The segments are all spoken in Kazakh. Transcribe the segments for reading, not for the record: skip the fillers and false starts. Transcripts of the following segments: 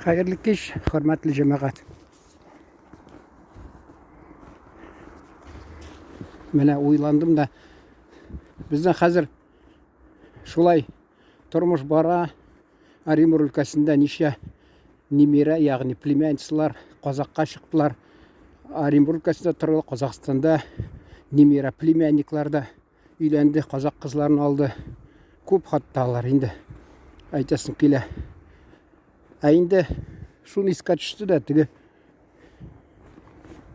Hayırlı kış, hürmetli cemaat. Mene uylandım da bizden hazır şulay turmuş bara Arimur ülkesinde nişe nimire yani plemiançılar Kazak'a çıktılar. Arimur ülkesinde turul Kazakistan'da nimire plemiannikler de үйlendi, Kazak kızlarını aldı. Көп hattalar indi. Aytasın kile. Ayında şunu iska düştü de tüge.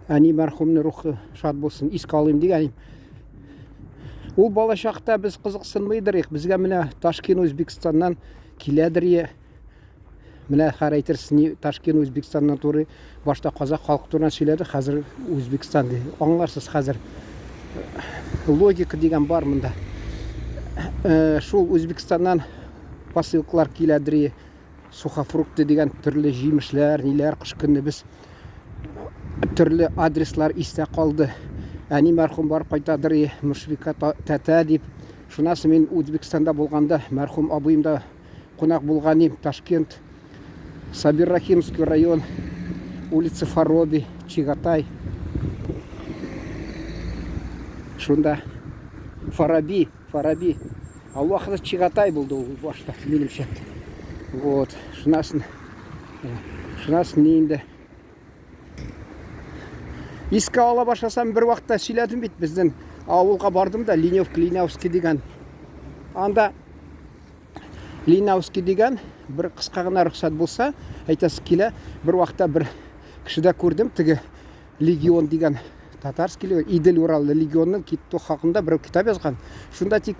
Ani merhumun ruhu şad bolsun, iska alayım deganim. Ул бала шақта біз қызықсынмайдырық. Бізге міне Ташкент Өзбекстаннан келедір. Міне қарайтырсың, Ташкент Өзбекстаннан туры башта қазақ халық турынан сөйледі, қазір Өзбекстан дейді. Аңларсыз қазір логика деген бар мында. Шул Өзбекстаннан посылкалар келедір. Сухофрукты деген түрлі жемішлер, нелер қыш күні біз түрлі адреслар есте қалды. Әни мәрхум бар қайтадыр, Мүшвика тәтә деп. Шунасы мен Өзбекстанда болғанда, мәрхум абыйымда қонақ болғаным, Ташкент, Сабир-Рахимский район, улица Фароби, Чигатай. Шунда Фараби. Ал уақытта Чигатай болды ол башта, менімше. Вот, шунасын нейінді. Еске ала башасам бір уақытта сөйледім бейт, біздің ауылға бардым да, Линявский деген. Анда Линявский деген бір қысқағына рұқсат болса, айтасы келе, бір уақытта бір кішіде көрдім, тігі легион деген татарский легион, Идел Уралы легионның кетті хақында бір кітап жазған. Шында тек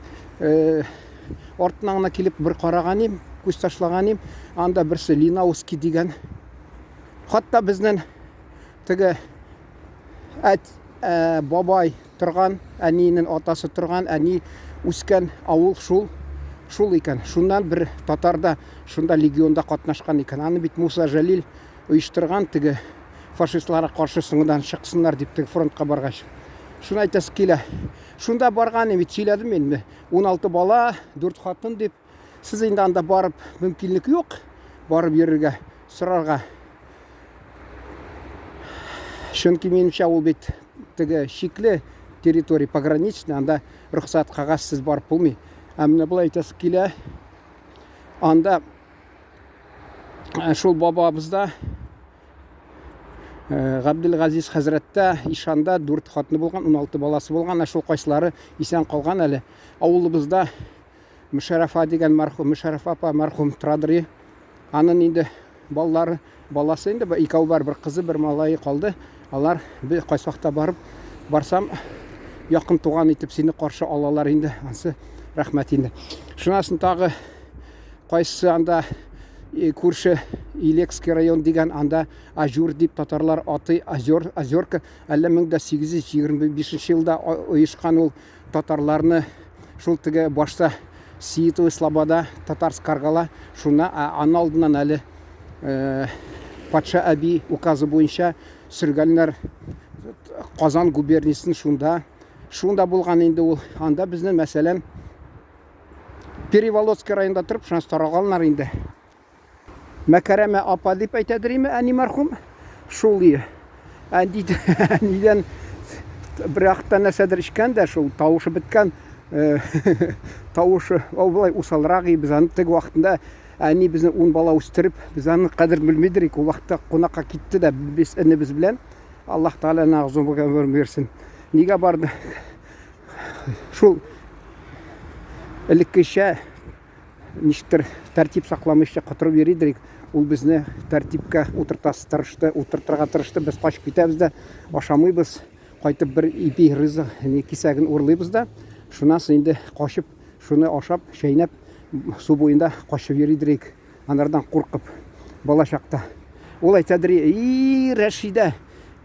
ортынаңына келіп бір қарағаным, көз ташлағаным, анда бірсі Линявский деген. Қатта біздің тігі бабай тұрған, әнейінің атасы тұрған, әней өскен ауыл шул екен. Шундан бір татарда, шунда легионда қатнашқан екен. Аны бит Муса Жалил ұйыштырған, тігі фашистларға қарсы сыңыдан шықсынlar деп тігі фронтқа барғаш. Шуны айтасы келе. Шунда барған емет сөйледім мен. 16 бала, 4 қатын деп. Сіз енді анда барып, мүмкіндік жоқ. Барып ерге, сұрарға. Шөнки менімше ол бет тігі шеклі территория пограничный, анда рұқсат қағазсыз барып болмай. Әміне бұл айтасы келе, анда шол бабабызда Ғабділғазиз Хазіретті Ишанда 4 қатыны болған, 16 баласы болған, шол қайсылары исен қалған әлі. Ауылыбызда Мүшәрәфа деген Мүшәрәфа апа мархум тұрадыры. Анын енді баласы енді екеу бар, бір қызы, бір малайы қалды. Алар қайсы уақытта барсам, яқын туған етіп сені қаршы алалар енді, ансы рахмет енді. Шунасын тағы қайсы анда көрші Илекский район деген анда Ажур деп татарлар аты Азерка, әлі 1825 жылда ұйышқан ол татарларыны шул тігі башта Сейітовы Слобода татарск қарғала, шуна аналдынан әлі патша әби указы бойынша сүргәлінер Қазан губерниясын шунда болған енді ол. Анда біздің мәселен Переволодский районда тұрып, шанс таралғанлар енді. Мәкәрәмә апа деп айтадырымы, әні мархум шул ие. Әнеден бір ақтан әсәдір ішкен де, шул тауышы біткен, тауышы олай усалырақ ие. Біз аны тігі уақытында әне біздің 10 бала өстіріп, біз аны қадір білмедірік. Ол уақытта қонаққа кетті де, біз әне біз білен. Аллах Таала нағыз өмір берсін. Неге барды? Шул іліккеше нешіктір тәртіп сақламышша қатырып бередірік. Ол бізні тәртіпке отыртырға тырышты. Біз қашып кетеміз де, ашамайбыз. Қайтып бір ипей рызы кесәгін ұрлайбыз да. Шунасы енді қашып, шуны ашап, шайнап, су бойында қашып бередірік. Анардан қорқып, бала шақта. Ол айтадыр, Рәшида,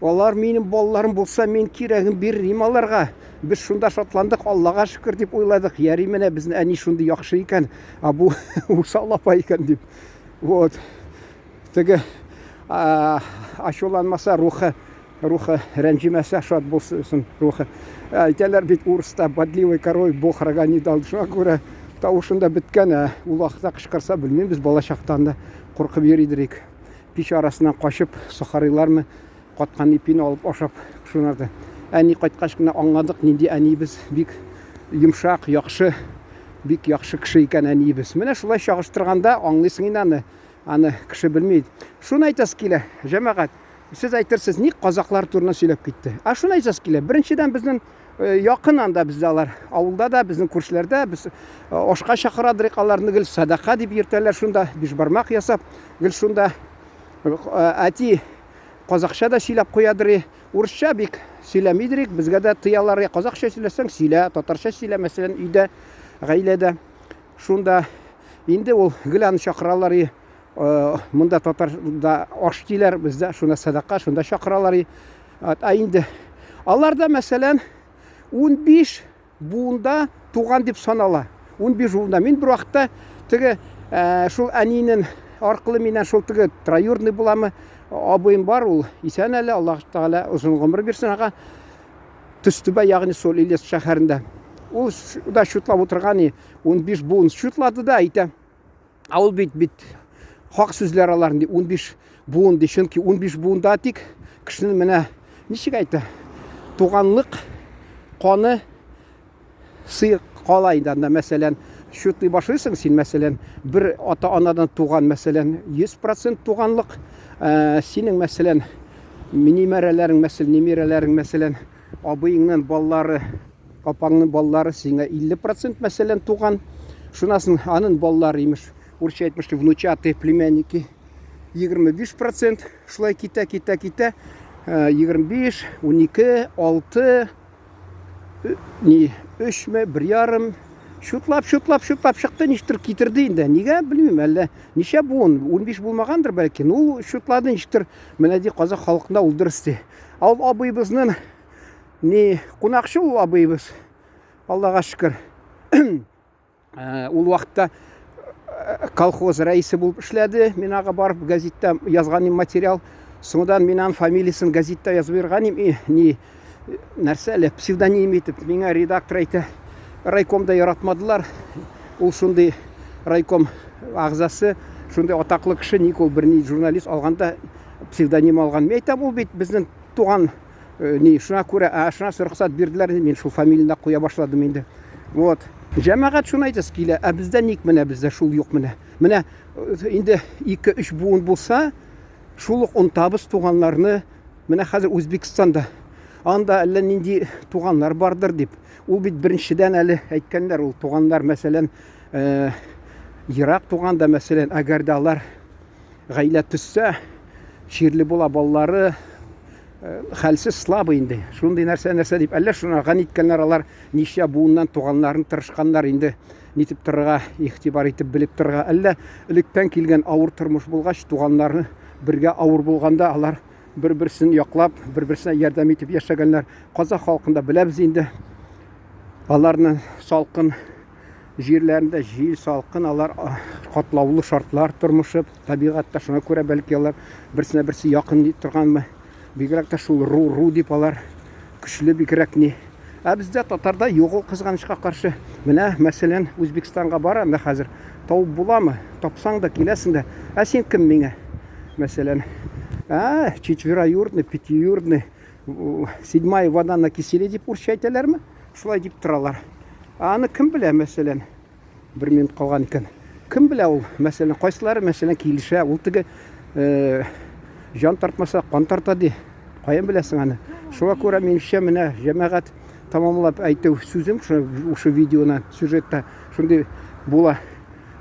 олар менің балаларым болса, мен керегін берірім аларға. Біз шунда шатландық, Аллаға шүкір деп ойладық. Яримене біздің әне шунды яқшы екен, абу усалапа екен деп. Вот. Тігі ашуланмаса рухы рәнжімәсі шат болсын рухы. Айталар бет ұрыста бодливой корой Бог рога не дал. Шуға көрі тауышында біткен, ұлақта қышқарса білмейміз, бала шақтанда қорқып еридірек. пиш арасынан качып, сахарилармы каткан ипин алып ашап шунарды. Әни кайткач кына аңладык, нинди әнибез бик йомшак, яхшы, бик яхшы кеше икән әнибез. Менә шулай чагыштырганда аңлыйсың инде аны кеше белмейди. Шуны айтасы килә, җәмәгать. Siz aytırсыз, ник казаклар турында сөйләп китте. Шуны айтасы килә. Беренчедән безнең якын анда бездәләр, авылда да, безнең күршләрдә без ашка чакырадыр, аларны гел садака дип йөртәләр шунда, биш бармак ясап, гел шунда әти казакча да сөйләп куядыр, урысча бик сөйләмидер, безгә дә тыялар, казакча сөйләсәң сөйлә, татарча сөйлә, мәсәлән, өйдә, гаиләдә. Шунда инде ул гел аны чакыралар. Монда татарда аш диләр, бездә шуна садака, шунда чакыралар. Инде аларда мәсәлән 15 буында туган дип санала. 15 буында. Мин бер вакытта теге шул әнинең аркылы миннән шул теге троюрный буламы, абыем бар, ул исән әле, Аллаһ Тәгалә озын гомер бирсен ага. Төстүбә, ягъни сол Илес шәһәрендә. Ул да шутлап утырган, 15 буын шутлады да әйтә. Ул бит хак сүзләр аларны 15 буын ди, чөнки 15 буында тик кешенең менә ничек әйтә, туганлык каны сый кала инде. Мәсәлән, шутлый башлыйсың син, мәсәлән, бер ата-анадан туган, мәсәлән, 100% туганлык, синең мәсәлән, минимәрәләрең, мәсәлән, немирәләрең, мәсәлән, абыеңнан баллары, апаңның баллары сиңа 50% мәсәлән туган. Шунасын аның баллары имеш. Урысча әйтмешти, внучаты, племянники 25%, шулай китә. 25, 12, 6, 3 бер ярым, шутлап чыкты, ништер китерде инде. Нигә белмим, әллә ничә буын, 15 булмагандыр бәлки. Ул шутлады ништер, менә ди казак халкында ул дөрес ди. Абыйбызның кунакчы ул абыйбыз. Аллага шөкер. Ул вакытта колхоз рәисе булып эшләде. Мин ага барып газеттә язган материал. Соңдан миннән фамилиясын газеттә язып биргәнем. Нәрсә әле псевдоним итеп миңа редактор әйтә. Райкомда яратмадылар. Ул шундый райком агзасы, шундый атаклы кеше, ник ул берни журналист алганда псевдоним алган. Мен әйтәм, ул бит безнең туган, шуңа күрә, шуңа рөхсәт бирделәр, мин шул фамилияны куя башладым инде. Вот. Җәмәгать шуны әйтәс килә, бездә ник менә бездә шул юк менә. Менә инде 2-3 буын булса, шул ук онтабыз туганларны, менә хәзер Үзбекстанда анда әллә нинди туганнар бардыр дип. Ул бит беренчедән әле әйткәннәр, ул туганнар, мәсәлән, ерак туганда, мәсәлән, әгәр дә алар гаилә төссә, ширле була баллары, хәлсез, слабы инде. Шундый нәрсә дип, әллә шуны ган иткәннәр, алар ничә буыннан туганнарын тырышканнар инде, нитеп торырга, игътибар итеп белеп торырга, әллә электән килгән авыр тормыш булгач, туганнары бергә авыр булганда, алар бер-берсен яклап, бер-берсенә ярдәм итеп яшәгәннәр. Казак халкында беләбез инде. Аларның салкын җирләрендә җил салкын, алар катлаулы шартлар тормышып, табигатьтә шуңа күрә бәлки алар берсенә берсе якын торганмы. Бигрәк тә шул ру дип алар көчле бигрәк ни. Бездә татарда югыл кызганычка каршы. Менә мәсәлән Үзбекстанга барам да хәзер. Табып буламы? Тапсаң да киләсең дә. Син кем миңа? Мәсәлән, четвероюродный, пятиюродный, 7-я вода на киселе дип урысча әйтәләрме? Шулай дип торалар. Аны кем белә, мәсәлән, 1 минут калган икән. Кем белә ул? Мәсәлән, кайсылары мәсәлән килешә, ул теге жан тартмаса кан тарта ди. Каян беләсең аны? Шуңа күрә минчә менә җәмәгать тамамлап әйтү сүзем шу видеоны, сюжетта шундый була.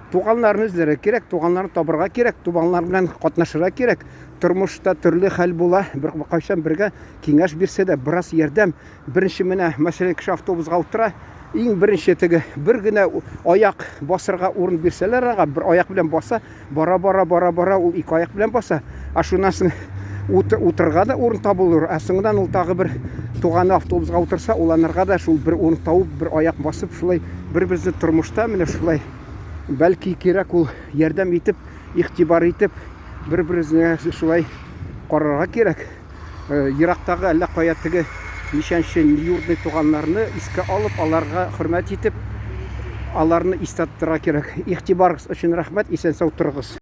Туганнарны эзләргә кирәк, туганнарны табырга кирәк, туганнар белән катнашырга кирәк. Тормышта төрле хәл була. Бер кайчан бергә киңәш бирсә дә, бераз ярдәм. Беренче менә мәсәлән кеше автобусга утыра, иң беренче теге бер генә аяк басырга урын бирсәләр, ага бер аяк белән баса, бара ул 2 аяк белән баса. Шуннан соң утырга да урын табылыр. Соңдан ул тагы бер туганы автобусга утырса, уланырга да шул бер урын табып, бер аяк басып, шулай бер-берсе тормышта менә шулай бәлки кирәк ул ярдәм итеп, игътибар итеп, бер-берсенә шулай карарга кирәк. Ерактагы әллә кая теге нишәнче юртный туганнарны искә алып, аларга хөрмәт итеп, аларны истаттырга кирәк. Игътибарыгыз өчен рәхмәт, исән-сау торыгыз.